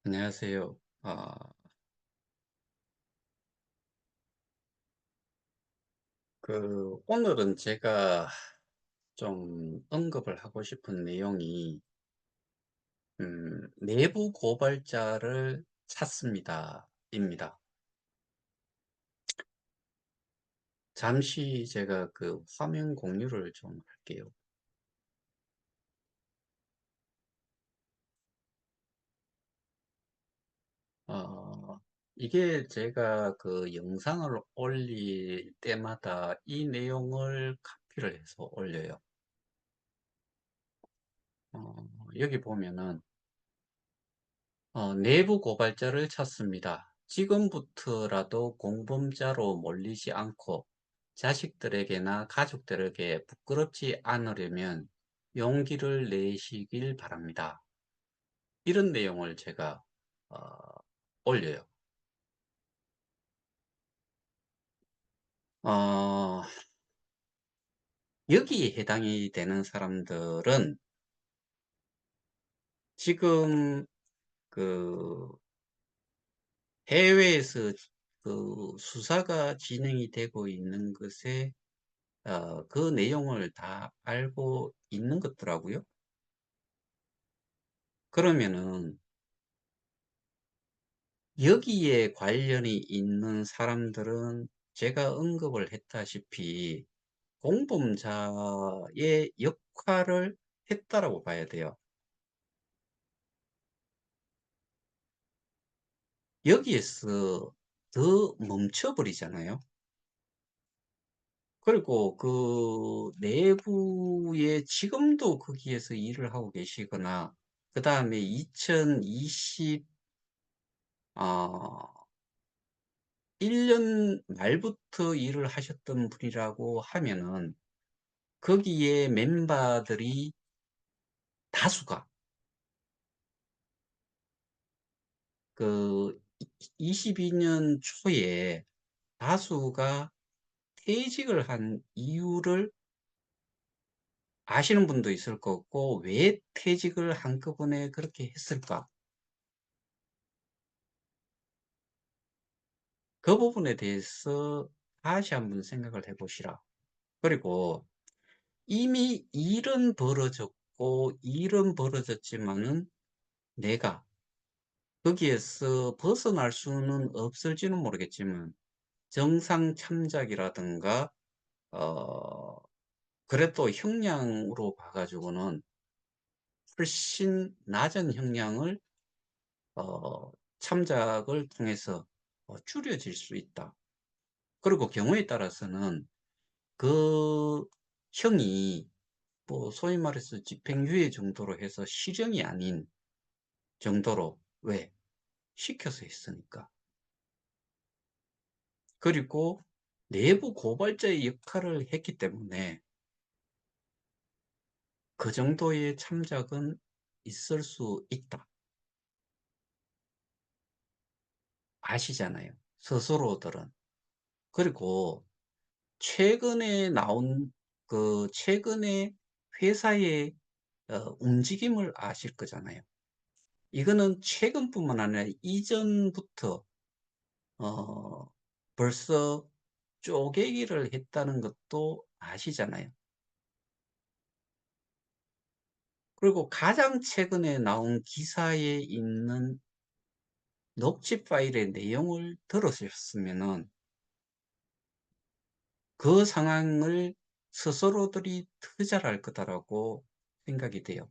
안녕하세요. 오늘은 제가 좀 언급을 하고 싶은 내용이, 내부 고발자를 찾습니다. 입니다. 잠시 제가 그 화면 공유를 좀 할게요. 어, 이게 제가 그 영상을 올릴 때마다 이 내용을 카피를 해서 올려요. 어, 여기 보면은 내부 고발자를 찾습니다. 지금부터라도 공범자로 몰리지 않고 자식들에게나 가족들에게 부끄럽지 않으려면 용기를 내시길 바랍니다. 이런 내용을 제가 어, 올려요. 어, 여기에 해당이 되는 사람들은 지금 그 해외에서 그 수사가 진행이 되고 있는 것에 그 내용을 다 알고 있는 것더라고요. 그러면은 여기에 관련이 있는 사람들은 제가 언급을 했다시피 공범자의 역할을 했다라고 봐야 돼요. 여기에서 더 멈춰버리잖아요. 그리고 그 내부에 지금도 거기에서 일을 하고 계시거나, 그 다음에 2020, 1년 말부터 일을 하셨던 분이라고 하면은 거기에 멤버들이 다수가 그 22년 초에 다수가 퇴직을 한 이유를 아시는 분도 있을 거고, 왜 퇴직을 한꺼번에 그렇게 했을까? 그 부분에 대해서 다시 한번 생각을 해보시라. 그리고 이미 일은 벌어졌고, 일은 벌어졌지만은 내가 거기에서 벗어날 수는 없을지는 모르겠지만 정상 참작이라든가 어 그래도 형량으로 봐 가지고는 훨씬 낮은 형량을 참작을 통해서 줄여질 수 있다. 그리고 경우에 따라서는 그 형이 뭐 소위 말해서 집행유예 정도로 해서 실형이 아닌 정도로, 왜? 시켜서 했으니까. 그리고 내부 고발자의 역할을 했기 때문에 그 정도의 참작은 있을 수 있다. 아시잖아요, 스스로들은. 그리고 최근에 나온 최근에 회사의 움직임을 아실 거잖아요. 이거는 최근뿐만 아니라 이전부터 어, 벌써 쪼개기를 했다는 것도 아시잖아요. 그리고 가장 최근에 나온 기사에 있는 녹취 파일의 내용을 들으셨으면은 그 상황을 스스로들이 더 잘 알 거다라고 생각이 돼요.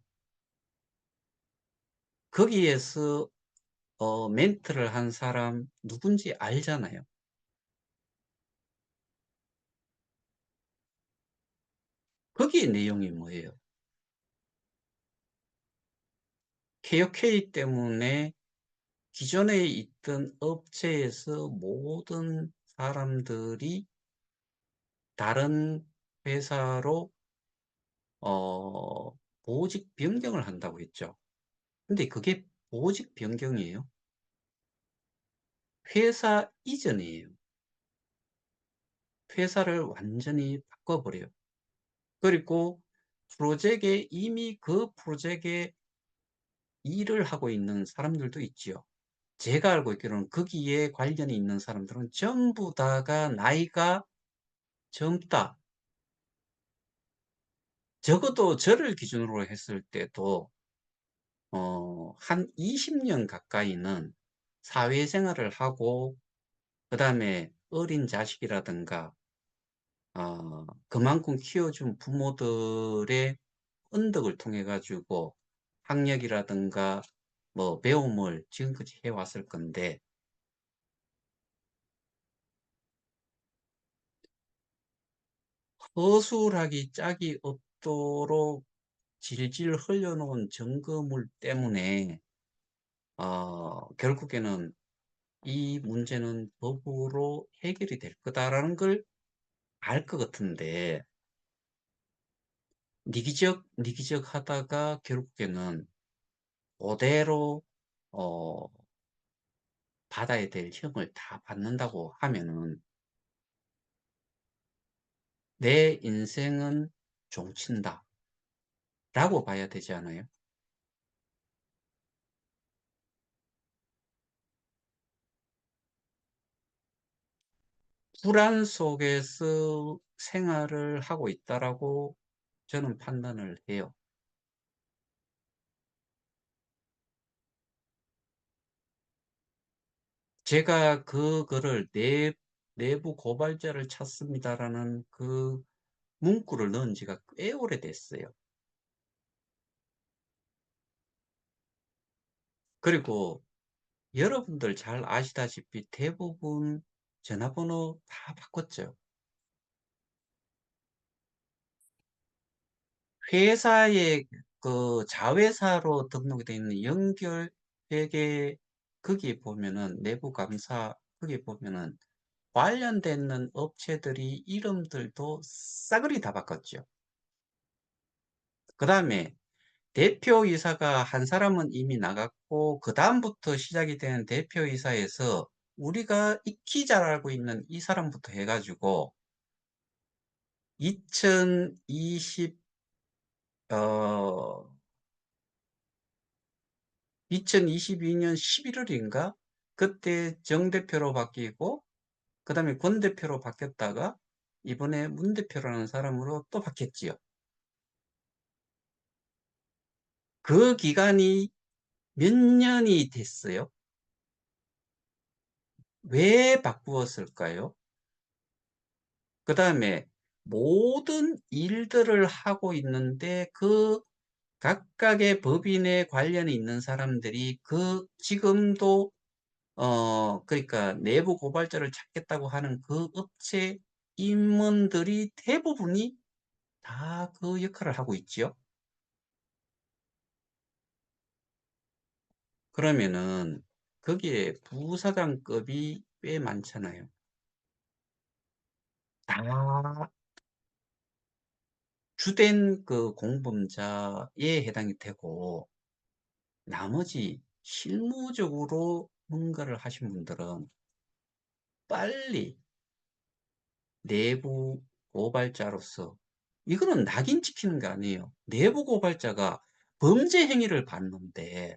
거기에서 멘트를 한 사람 누군지 알잖아요. 거기에 내용이 뭐예요? KOK 때문에 기존에 있던 업체에서 모든 사람들이 다른 회사로 어, 보직 변경을 한다고 했죠. 근데 그게 보직 변경이에요. 회사 이전이에요. 회사를 완전히 바꿔버려요. 그리고 이미 그 프로젝트에 일을 하고 있는 사람들도 있지요. 제가 알고 있기로는 거기에 관련이 있는 사람들은 전부 다가 나이가 젊다. 적어도 저를 기준으로 했을 때도 한 20년 가까이는 사회생활을 하고 그다음에 어린 자식이라든가 그만큼 키워준 부모들의 은덕을 통해 가지고 학력이라든가 뭐 배움을 지금까지 해 왔을 건데, 허술하기 짝이 없도록 질질 흘려놓은 증거물 때문에 결국에는 '이 문제는 법으로 해결이 될 거다.'라는 걸 알 것 같은데, 니기적하다가 결국에는 그대로 어 받아야 될 형을 다 받는다고 하면은 '내 인생은 종친다.'라고 봐야 되지 않아요? 불안 속에서 생활을 하고 있다라고 저는 판단을 해요. 제가 그거를 "내부 고발자를 찾습니다."라는 그 문구를 넣은 지가 꽤 오래됐어요. 그리고 여러분들 잘 아시다시피 대부분 전화번호 다 바꿨죠. 회사에 그 자회사로 등록이 돼 있는 연결 회계, 거기에 보면은 내부 감사, 거기에 보면은 관련되는 업체들이 이름들도 싸그리 다 바꿨죠. 그다음에 대표이사가 한 사람은 이미 나갔고 그다음부터 시작이 되는 대표이사에서 우리가 익히 잘 알고 있는 이 사람부터 해 가지고 2020 어 2022년 11 월인가 그때 정 대표로 바뀌고 그다음에 권 대표로 바뀌었다가 이번에 문 대표라는 사람으로 또 바뀌었지요. 그 기간이 몇 년이 됐어요. 왜 바꾸었을까요? 그다음에 모든 일들을 하고 있는데 그 각각의 법인에 관련이 있는 사람들이 그 지금도 그러니까 내부 고발자를 찾겠다고 하는 그 업체 임원들이 대부분이 다 그 역할을 하고 있지요. 그러면은 거기에 부사장급이 꽤 많잖아요. 다 주된 그 공범자에 해당이 되고 나머지 실무적으로 뭔가를 하신 분들은 빨리 내부 고발자로서, 이거는 낙인 찍히는 게 아니에요. 내부 고발자가 범죄 행위를 봤는데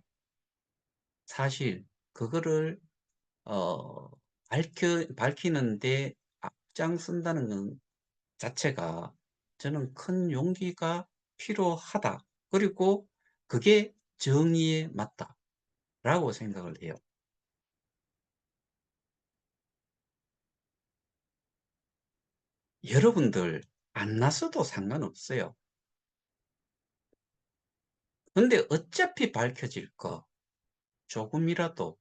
사실 그거를 어 밝히는데 앞장선다는 건 자체가 저는 큰 용기가 필요하다. 그리고 그게 정의에 맞다라고 생각을 해요. 여러분들 안 났어도 상관없어요. 근데 어차피 밝혀질 거 조금이라도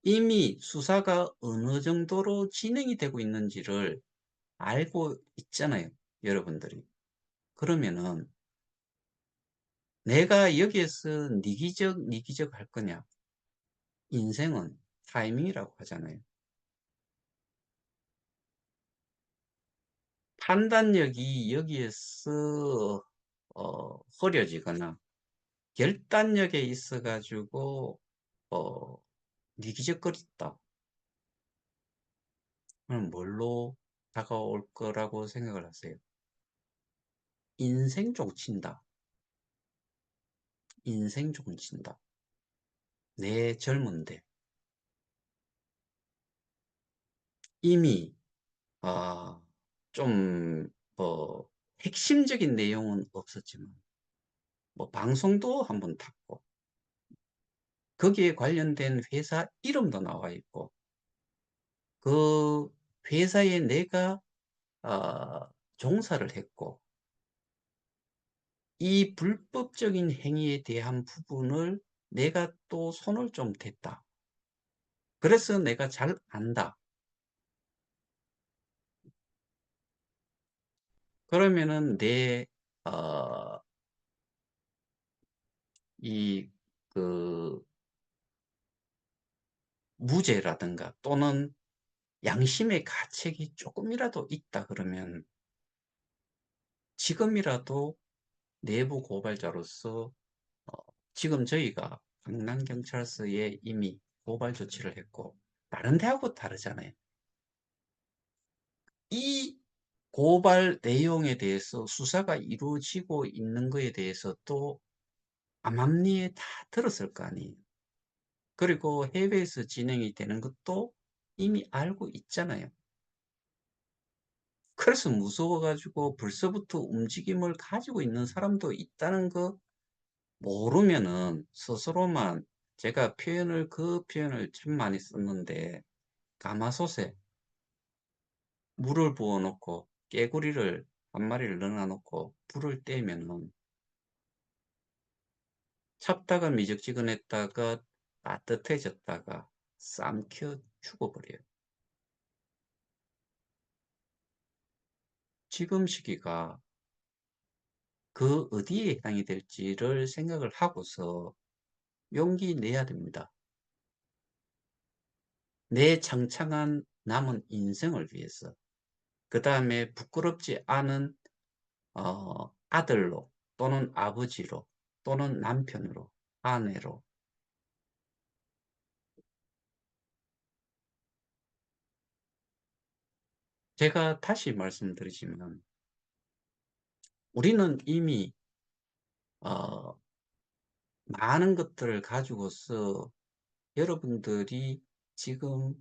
이미 수사가 어느 정도로 진행이 되고 있는지를 알고 있잖아요, 여러분들이. 그러면은 내가 여기에서 니기적 할 거냐? 인생은 타이밍이라고 하잖아요. 판단력이 여기에서 흐려지거나 결단력에 있어 가지고 어 니기적거렸다. 그럼 뭘로 다가올 거라고 생각을 하세요? 인생 종친다. 인생 종친다. 내 젊은데 이미 아, 좀 뭐 핵심적인 내용은 없었지만 뭐 방송도 한번 탔고 거기에 관련된 회사 이름도 나와 있고 그 회사에 내가 아, 종사를 했고 이 불법적인 행위에 대한 부분을 내가 또 손을 좀 댔다. 그래서 내가 잘 안다. 그러면은 내 어, 이 그 무죄라든가 또는 양심의 가책이 조금이라도 있다 그러면 지금이라도 내부 고발자로서 어, 지금 저희가 강남경찰서에 이미 고발 조치를 했고 다른 데하고 다르잖아요. 이 고발 내용에 대해서 수사가 이루어지고 있는 거에 대해서 또 암암리에 다 들었을 거 아니에요. 그리고 해외에서 진행이 되는 것도 이미 알고 있잖아요. 그래서 무서워가지고 벌써부터 움직임을 가지고 있는 사람도 있다는 거 모르면은 스스로만 제가 그 표현을 참 많이 썼는데 가마솥에 물을 부어 놓고 깨구리를 한 마리를 넣어 놓고 불을 떼면은 찹다가 미적지근했다가 따뜻해졌다가 삼켜 죽어버려요. 지금 시기가 그 어디에 해당이 될지를 생각을 하고서 용기 내야 됩니다. 내 창창한 남은 인생을 위해서. 그 다음에 부끄럽지 않은 아들로 또는 아버지로 또는 남편으로 아내로 제가 다시 말씀드리지만 우리는 이미 어, 많은 것들을 가지고서 여러분들이 지금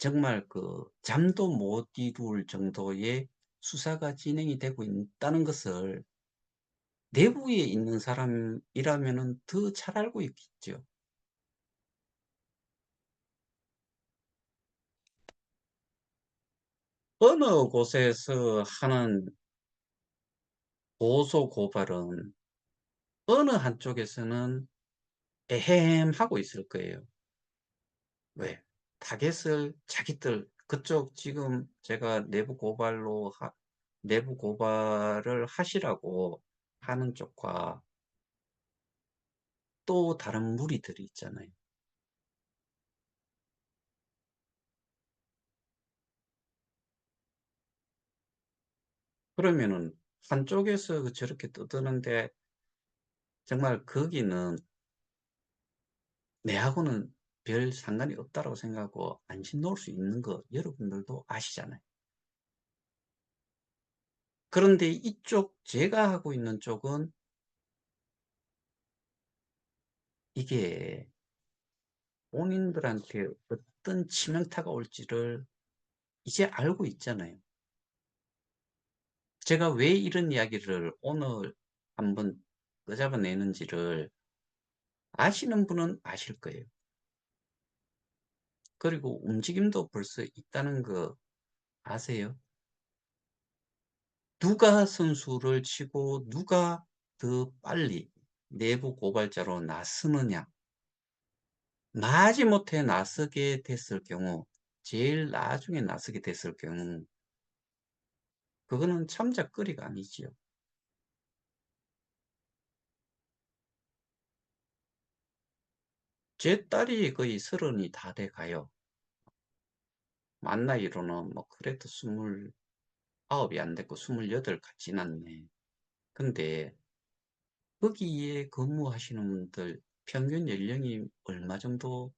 정말 그 잠도 못 이룰 정도의 수사가 진행이 되고 있다는 것을 내부에 있는 사람이라면은 더 잘 알고 있겠죠. 어느 곳에서 하는 고소 고발은 어느 한쪽에서는 에헴 하고 있을 거예요. 왜? 타겟을 자기들 그쪽 지금 제가 내부 고발을 하시라고 하는 쪽과 또 다른 무리들이 있잖아요. 그러면은 한쪽에서 저렇게 떠드는데 정말 거기는 내하고는 별 상관이 없다고 생각하고 안심 놓을 수 있는 거 여러분들도 아시잖아요. 그런데 이쪽 제가 하고 있는 쪽은 이게 본인들한테 어떤 치명타가 올지를 이제 알고 있잖아요. 제가 왜 이런 이야기를 오늘 한번 끄잡아내는지를 아시는 분은 아실 거예요. 그리고 움직임도 벌써 있다는 거 아세요? 누가 선수를 치고 누가 더 빨리 내부 고발자로 나서느냐. 마지못해 나서게 됐을 경우, 제일 나중에 나서게 됐을 경우, 그거는 참작거리가 아니지요. 제 딸이 거의 30이 다 돼 가요. 만 나이로는 뭐 그래도 29이 안 됐고 28 지났네. 근데 거기에 근무하시는 분들 평균 연령이 얼마 정도?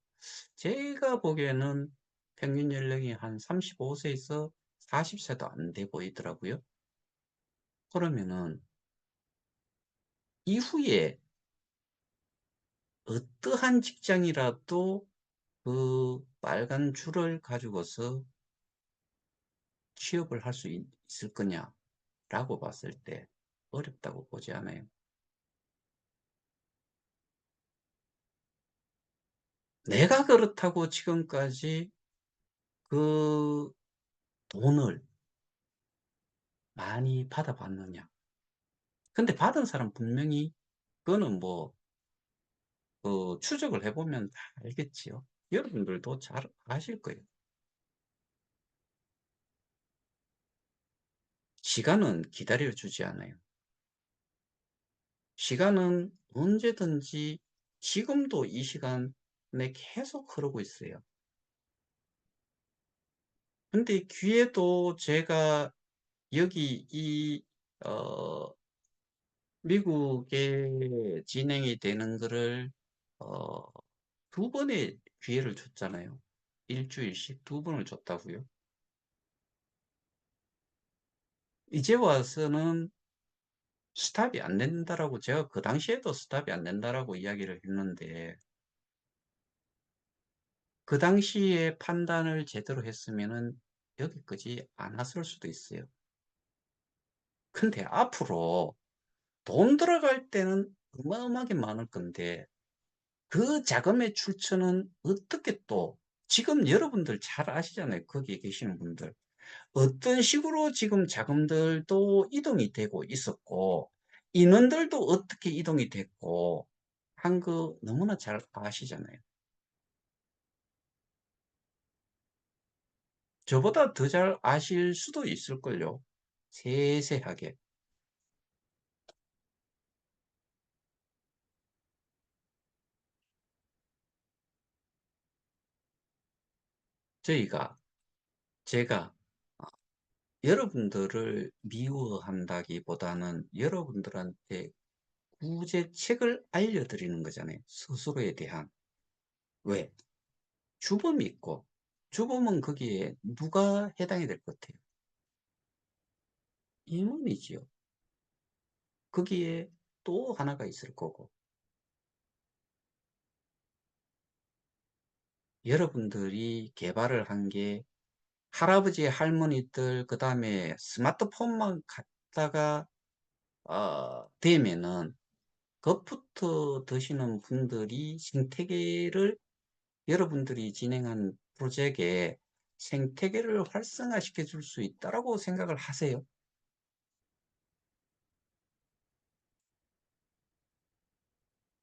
제가 보기에는 평균 연령이 한 35세에서 40세도 안 돼 보이더라고요. 그러면은 이후에 어떠한 직장이라도 그 빨간 줄을 가지고서 취업을 할 수 있을 거냐라고 봤을 때 어렵다고 보지 않아요. 내가 그렇다고 지금까지 그 돈을 많이 받아봤느냐. 근데 받은 사람 분명히 그거는 뭐 추적을 해보면 다 알겠지요. 여러분들도 잘 아실 거예요. 시간은 기다려 주지 않아요. 시간은 언제든지 지금도 이 시간에 계속 흐르고 있어요. 근데 귀에도 제가 여기 어, 미국에 진행이 되는 거를, 어, 두 번의 기회를 줬잖아요. 일주일씩 두 번을 줬다고요. 이제 와서는 스탑이 안 된다라고 제가 그 당시에도 스탑이 안 된다라고 이야기를 했는데 그 당시에 판단을 제대로 했으면은 여기까지 안 왔을 수도 있어요. 근데 앞으로 돈 들어갈 때는 어마어마하게 많을 건데 그 자금의 출처는 어떻게 또 지금 여러분들 잘 아시잖아요. 거기에 계시는 분들. 어떤 식으로 지금 자금들도 이동이 되고 있었고 인원들도 어떻게 이동이 됐고 한 거 너무나 잘 아시잖아요. 저보다 더 잘 아실 수도 있을걸요. 세세하게. 저희가, 제가 여러분들을 미워한다기보다는 여러분들한테 구제책을 알려드리는 거잖아요. 스스로에 대한. 왜? 주범이 있고, 주범은 거기에 누가 해당이 될 것 같아요? 임원이지요. 거기에 또 하나가 있을 거고, 여러분들이 개발을 한 게 할아버지, 할머니들, 그 다음에 스마트폰만 갖다가, 되면은, 겉부터 드시는 분들이 생태계를, 여러분들이 진행한 프로젝트에 생태계를 활성화시켜 줄 수 있다라고 생각을 하세요.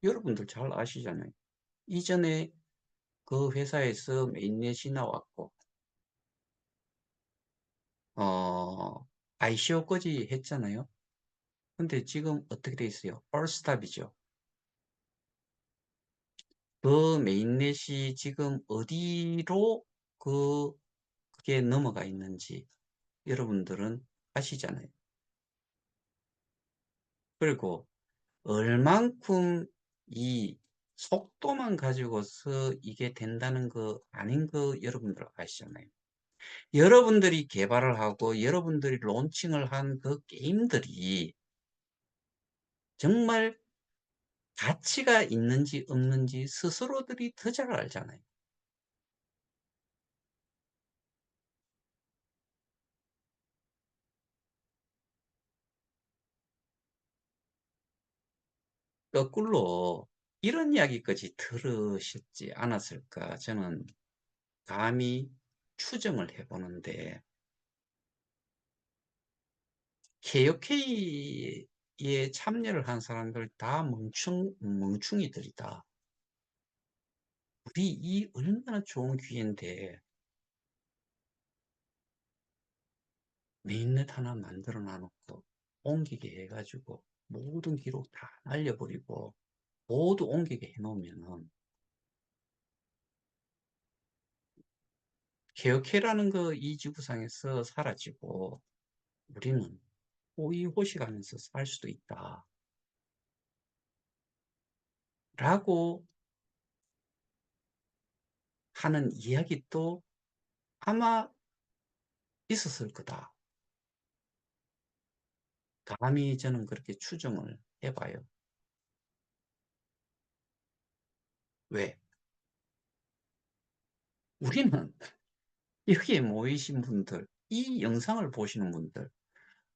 여러분들 잘 아시잖아요. 이전에 그 회사에서 메인넷이 나왔고, ICO까지 했잖아요. 근데 지금 어떻게 돼 있어요? 얼스탑이죠. 그 메인넷이 지금 어디로 그, 그게 넘어가 있는지 여러분들은 아시잖아요. 그리고 얼만큼 이 속도만 가지고서 이게 된다는 거 아닌 거 여러분들 아시잖아요. 여러분들이 개발을 하고 여러분들이 론칭을 한 그 게임들이 정말 가치가 있는지 없는지 스스로들이 더 잘 알잖아요. 거꾸로 이런 이야기까지 들으셨지 않았을까 저는 감히 추정을 해보는데 KOK에 참여를 한 사람들 다 멍충이들이다. 우리 이 얼마나 좋은 기회인데 메인넷 하나 만들어 놔놓고 옮기게 해가지고 모든 기록 다 날려버리고 모두 옮기게 해놓으면은 케어케라는 거 이 지구상에서 사라지고 우리는 호의호식하면서 살 수도 있다. 라고 하는 이야기도 아마 있었을 거다. 감히 저는 그렇게 추정을 해봐요. 왜? 우리는 여기에 모이신 분들, 이 영상을 보시는 분들,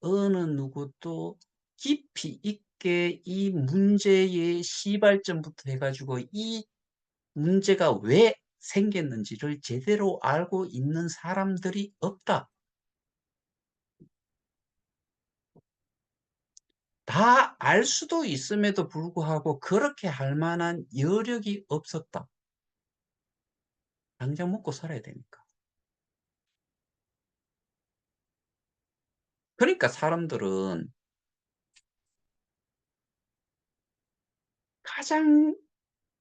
어느 누구도 깊이 있게 이 문제의 시발점부터 해가지고 이 문제가 왜 생겼는지를 제대로 알고 있는 사람들이 없다. 다 알 수도 있음에도 불구하고 그렇게 할 만한 여력이 없었다. 당장 먹고 살아야 되니까. 그러니까 사람들은 가장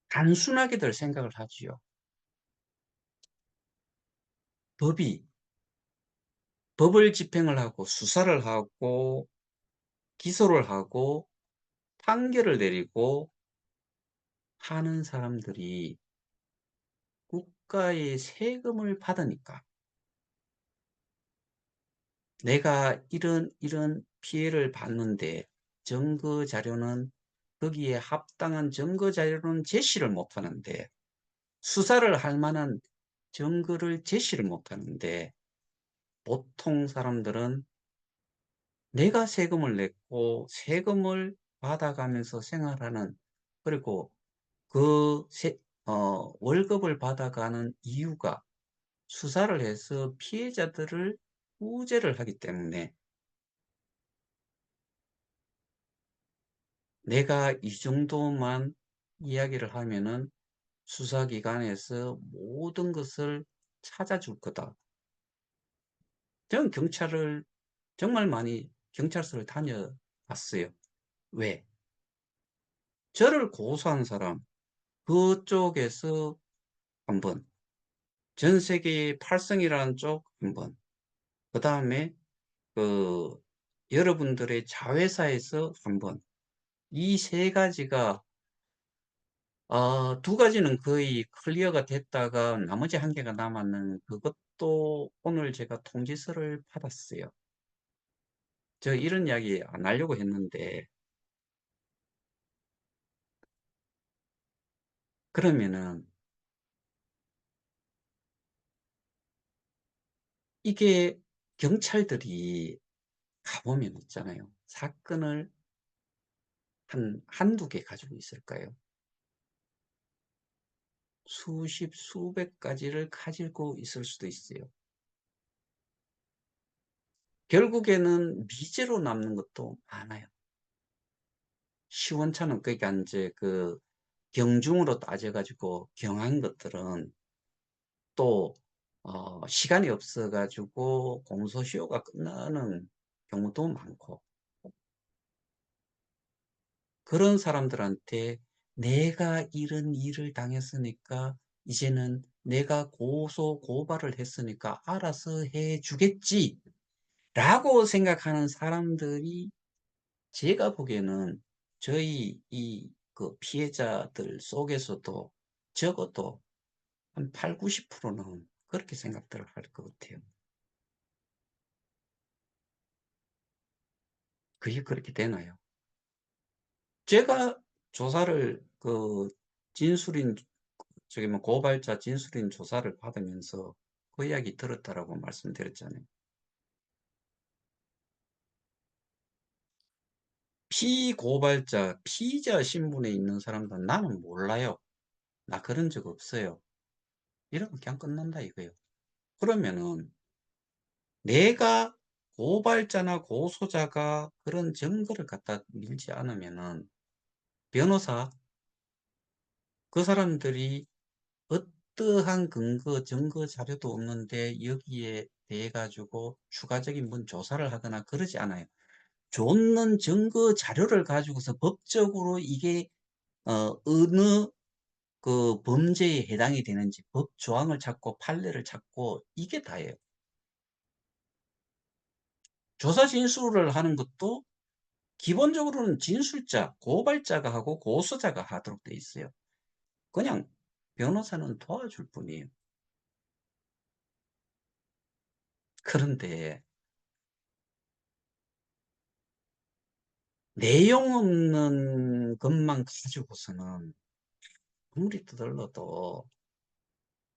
단순하게들 생각을 하지요. 법이, 법을 집행을 하고 수사를 하고 기소를 하고 판결을 내리고 하는 사람들이 국가의 세금을 받으니까 내가 이런 피해를 봤는데 증거 자료는 거기에 합당한 증거 자료는 제시를 못하는데 수사를 할 만한 증거를 제시를 못하는데 보통 사람들은 내가 세금을 냈고 세금을 받아가면서 생활하는 그리고 그 월급을 받아가는 이유가 수사를 해서 피해자들을 구제를 하기 때문에 내가 이 정도만 이야기를 하면은 수사기관에서 모든 것을 찾아줄 거다. 저는 경찰을 정말 많이 경찰서를 다녀봤어요. 왜? 저를 고소한 사람 그쪽에서 한 번, 전 세계 8성이라는 쪽 한 번, 그 다음에 그 여러분들의 자회사에서 한 번, 이 세 가지가 두 가지는 거의 클리어가 됐다가 나머지 한 개가 남았는 그것도 오늘 제가 통지서를 받았어요. 저 이런 이야기 안 하려고 했는데 그러면은 이게 경찰들이 가보면 있잖아요. 사건을 한두 개 가지고 있을까요? 수십, 수백 가지를 가지고 있을 수도 있어요. 결국에는 미제로 남는 것도 많아요. 시원찮은, 그러니까 이제 그 경중으로 따져가지고 경한 것들은 또 시간이 없어가지고 공소시효가 끝나는 경우도 많고 그런 사람들한테 내가 이런 일을 당했으니까 이제는 내가 고소 고발을 했으니까 알아서 해 주겠지 라고 생각하는 사람들이 제가 보기에는 저희 이 그 피해자들 속에서도 적어도 한 8, 90%는 그렇게 생각들을 할 것 같아요. 그게 그렇게 되나요? 제가 조사를 진술인 저기 뭐 고발자 진술인 조사를 받으면서 그 이야기 들었다라고 말씀드렸잖아요. 피고발자, 피의자 신분에 있는 사람들은 나는 몰라요. 나 그런 적 없어요. 이러면 그냥 끝난다 이거예요. 그러면은 내가 고발자나 고소자가 그런 증거를 갖다 밀지 않으면은 변호사, 그 사람들이 어떠한 근거, 증거 자료도 없는데 여기에 대해 가지고 추가적인 뭔 조사를 하거나 그러지 않아요. 줬는 증거 자료를 가지고서 법적으로 이게 어느 그 범죄에 해당이 되는지 법 조항을 찾고 판례를 찾고 이게 다예요. 조사 진술을 하는 것도 기본적으로는 진술자, 고발자가 하고 고소자가 하도록 돼 있어요. 그냥 변호사는 도와줄 뿐이에요. 그런데 내용 없는 것만 가지고서는 아무리 떠들러도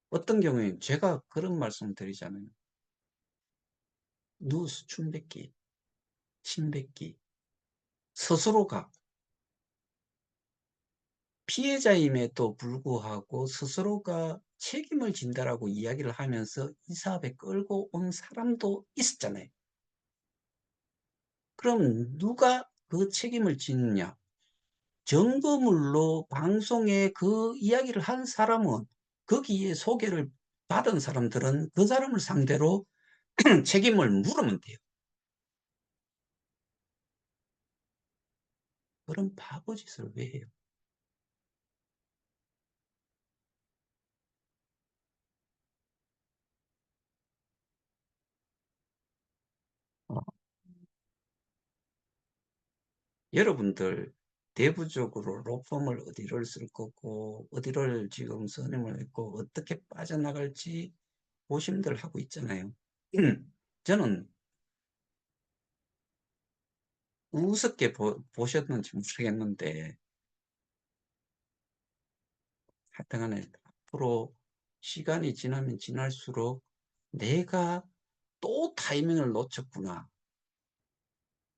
어떤 경우에 제가 그런 말씀 드리잖아요. 누수 침뱉기, 침뱉기. 스스로가 피해자임에도 불구하고 스스로가 책임을 진다라고 이야기를 하면서 이 사업에 끌고 온 사람도 있었잖아요. 그럼 누가 그 책임을 지느냐? 증거물로 방송에 그 이야기를 한 사람은 거기에 소개를 받은 사람들은 그 사람을 상대로 책임을 물으면 돼요. 그런 바보짓을 왜 해요? 어, 여러분들 내부적으로 로펌을 어디를 쓸 거고 어디를 지금 선임을 했고 어떻게 빠져나갈지 고심들 하고 있잖아요. 저는 우습게 보셨는지 모르겠는데 하여튼간에 앞으로 시간이 지나면 지날수록 내가 또 타이밍을 놓쳤구나.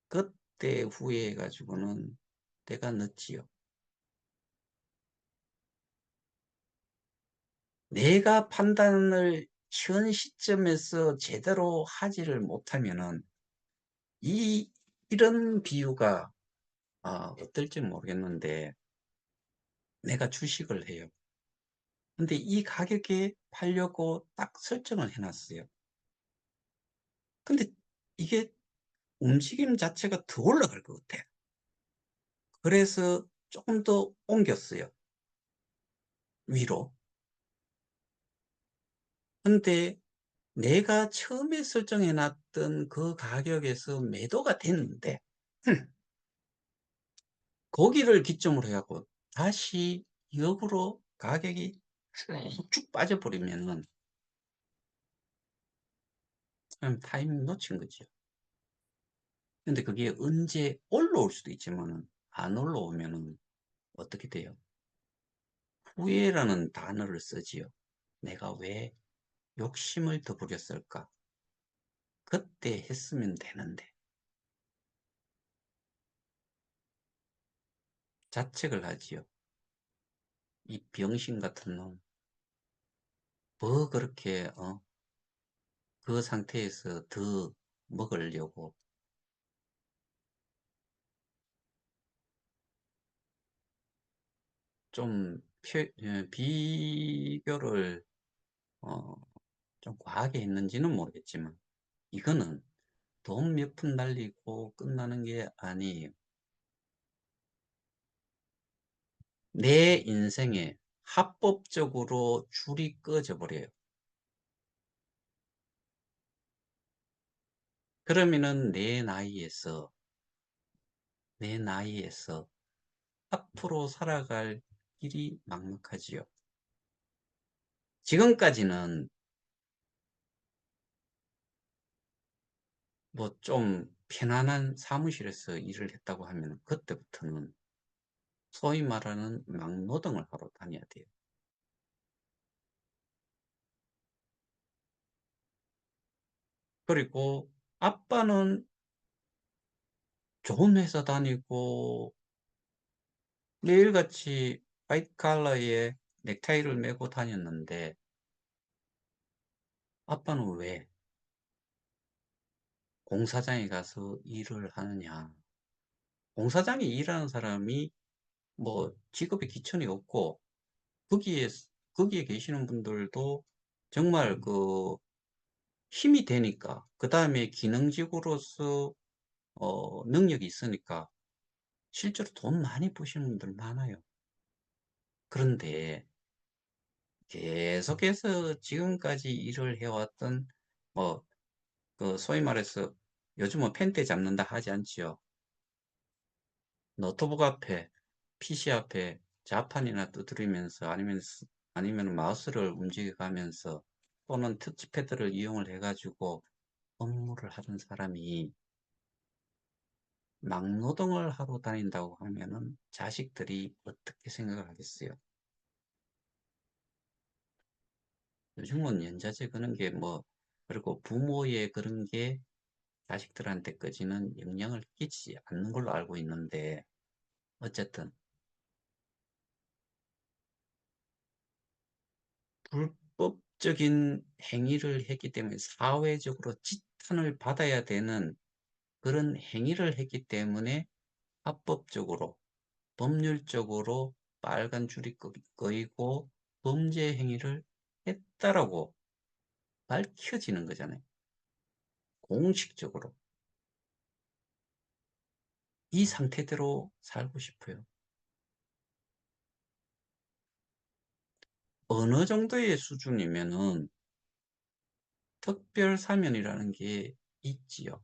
그때 후회해 가지고는 내가 늦지요. 내가 판단을 현 시점에서 제대로 하지를 못하면은 이런 비유가 어떨지 모르겠는데 내가 주식을 해요. 근데 이 가격에 팔려고 딱 설정을 해 놨어요. 근데 이게 움직임 자체가 더 올라갈 것 같아. 그래서 조금 더 옮겼어요, 위로. 근데 내가 처음에 설정해 놨던 그 가격에서 매도가 됐는데 거기를 기점으로 해 갖고 다시 역으로 가격이 쭉 빠져버리면은 그냥 타이밍 놓친 거죠. 근데 그게 언제 올라올 수도 있지만은 안 올라오면은 어떻게 돼요? 후회라는 단어를 쓰지요. '내가 왜 욕심을 더 부렸을까? 그때 했으면 되는데.' 자책을 하지요. '이 병신 같은 놈. 뭐 그렇게 그 상태에서 더 먹으려고.' 좀 비교를 어 좀 과하게 했는지는 모르겠지만 이거는 돈 몇 푼 날리고 끝나는 게 아니에요. 내 인생에 합법적으로 줄이 꺼져 버려요. 그러면은 내 나이에서 앞으로 살아갈 길이 막막하지요. 지금까지는 뭐 좀 편안한 사무실에서 일을 했다고 하면 그때부터는 소위 말하는 막노동을 하러 다녀야 돼요. 그리고 아빠는 좋은 회사 다니고 매일같이 화이트 칼라에 넥타이를 메고 다녔는데 아빠는 왜 공사장에 가서 일을 하느냐. 공사장에 일하는 사람이 뭐 직업에 기천이 없고 거기에 거기에 계시는 분들도 정말 그 힘이 되니까 그다음에 기능직으로서 능력이 있으니까 실제로 돈 많이 버시는 분들 많아요. 그런데 계속해서 지금까지 일을 해왔던 뭐 그 소위 말해서 요즘은 펜대 잡는다 하지 않지요. 노트북 앞에 PC 앞에 자판이나 두드리면서 아니면 마우스를 움직여 가면서 또는 터치패드를 이용을 해 가지고 업무를 하는 사람이 막노동을 하러 다닌다고 하면은 자식들이 어떻게 생각을 하겠어요? 요즘은 연자제 그런 게 뭐, 그리고 부모의 그런 게 자식들한테까지는 영향을 끼치지 않는 걸로 알고 있는데, 어쨌든 불법적인 행위를 했기 때문에 사회적으로 지탄을 받아야 되는 그런 행위를 했기 때문에 합법적으로, 법률적으로 빨간 줄이 꺼이고 범죄 행위를 했다라고 밝혀지는 거잖아요. 공식적으로. 이 상태대로 살고 싶어요. 어느 정도의 수준이면은 특별 사면이라는 게 있지요.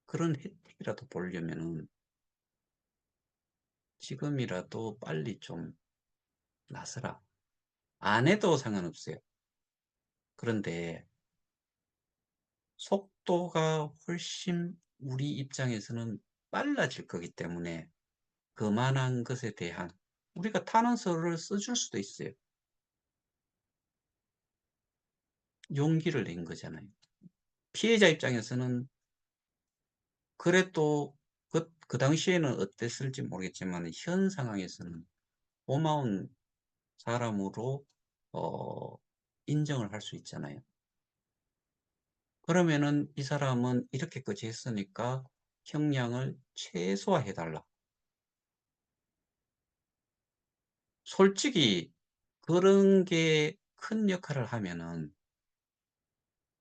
그런 혜택이라도 보려면은 지금이라도 빨리 좀 나서라. 안 해도 상관없어요. 그런데 속도가 훨씬 우리 입장에서는 빨라질 거기 때문에 그만한 것에 대한 우리가 탄원서를 써줄 수도 있어요. 용기를 낸 거잖아요. 피해자 입장에서는 그래도 그 당시에는 어땠을지 모르겠지만 현 상황에서는 고마운 사람으로 어, 인정을 할 수 있잖아요. 그러면은 이 사람은 이렇게까지 했으니까 형량을 최소화해달라. 솔직히 그런 게 큰 역할을 하면은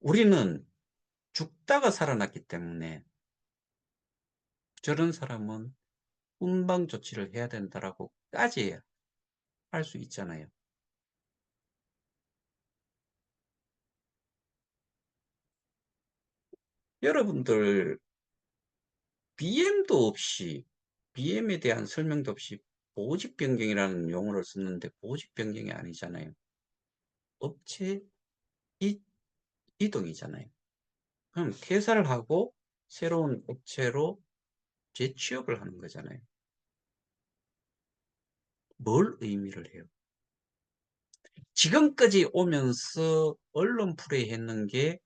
우리는 죽다가 살아났기 때문에 저런 사람은 훈방 조치를 해야 된다라고까지 할 수 있잖아요. 여러분들 BM도 없이 BM에 대한 설명도 없이 보직 변경이라는 용어를 썼는데 보직 변경이 아니잖아요. 업체 이, 이동이잖아요. 그럼 퇴사를 하고 새로운 업체로 재취업을 하는 거잖아요. 뭘 의미를 해요? 지금까지 오면서 언론 플레이 했는 게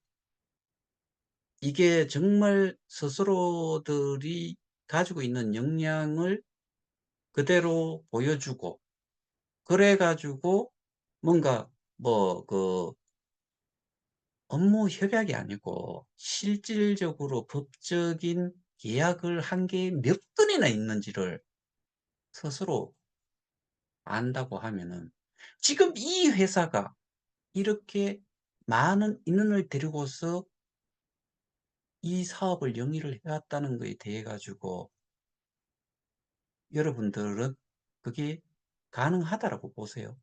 이게 정말 스스로들이 가지고 있는 역량을 그대로 보여주고 그래 가지고 뭔가 그 업무 협약이 아니고 실질적으로 법적인 계약을 한 게 몇 건이나 있는지를 스스로 안다고 하면은 지금 이 회사가 이렇게 많은 인원을 데리고서 이 사업을 영위를 해왔다는 거에 대해 가지고 여러분들은 그게 가능하다라고 보세요.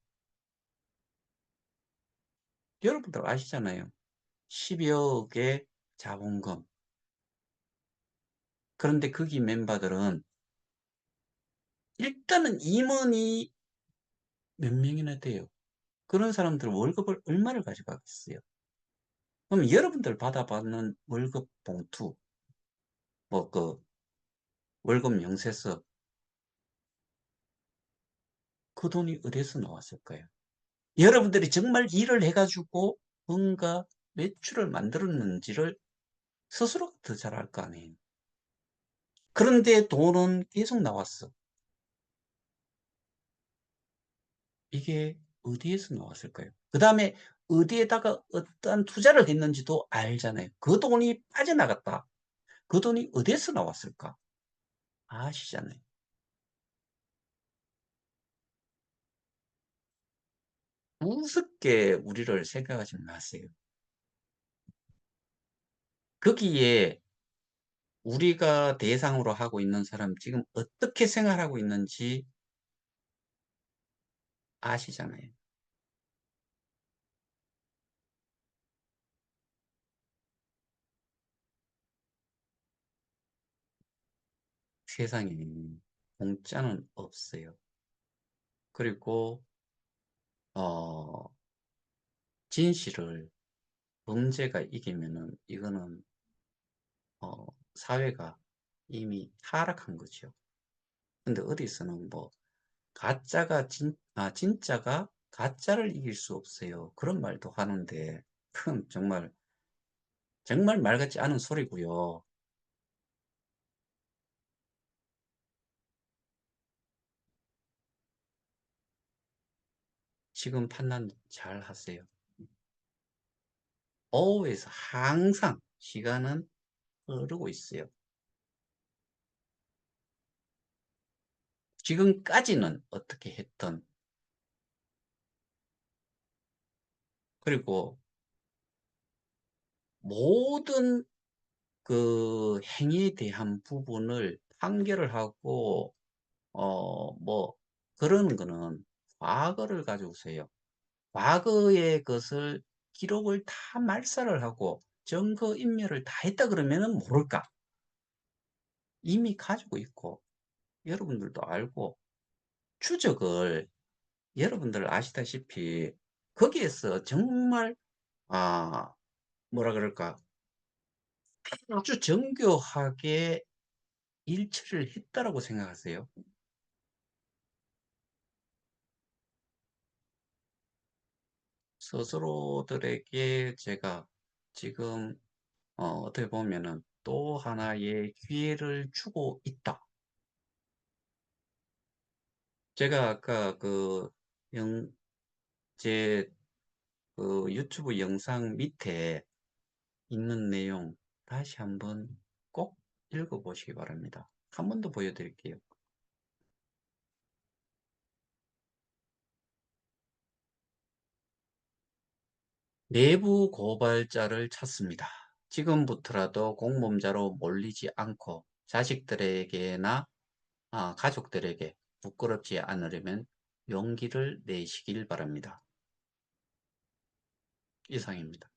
여러분들 아시잖아요. 12억의 자본금. 그런데 거기 멤버들은 일단은 임원이 몇 명이나 돼요. 그런 사람들 월급을 얼마를 가져가겠어요? 그럼 여러분들 받아받는 월급 봉투, 뭐 월급 명세서, 그 돈이 어디서 나왔을까요? 여러분들이 정말 일을 해가지고 뭔가 매출을 만들었는지를 스스로가 더 잘 알 거 아니에요. 그런데 돈은 계속 나왔어. 이게 어디에서 나왔을까요? 그 다음에 어디에다가 어떠한 투자를 했는지도 알잖아요. 그 돈이 빠져나갔다. 그 돈이 어디에서 나왔을까? 아시잖아요. 우습게 우리를 생각하지 마세요. 거기에 우리가 대상으로 하고 있는 사람 지금 어떻게 생활하고 있는지 아시잖아요. 세상에 공짜는 없어요. 그리고 어, 진실을 범죄가 이기면은 이거는 어, 사회가 이미 타락한 거죠. 근데 어디서는 뭐 진짜가 가짜를 이길 수 없어요. 그런 말도 하는데 그건 정말, 정말 말 같지 않은 소리고요. 지금 판단 잘 하세요. 오후에서 항상 시간은 흐르고 있어요. 지금까지는 어떻게 했든. 그리고 모든 그 행위에 대한 부분을 판결을 하고 뭐 그러는 거는 과거를 가지고서 해요. 과거의 것을 기록을 다 말살을 하고 증거 인멸을 다 했다 그러면은 모를까? 이미 가지고 있고 여러분들도 알고 추적을 여러분들 아시다시피 거기에서 정말 아 뭐라 그럴까? 아주 정교하게 일처리를 했다라고 생각하세요? 스스로들에게 제가 지금 어떻게 보면은 '또 하나의 기회를 주고 있다.' 제가 아까 그 영 제 그 유튜브 영상 밑에 있는 내용 다시 한번 꼭 읽어 보시기 바랍니다. 한 번 더 보여 드릴게요. "내부 고발자를 찾습니다. 지금부터라도 공범자로 몰리지 않고 자식들에게나 가족들에게 부끄럽지 않으려면 용기를 내시길 바랍니다." 이상입니다.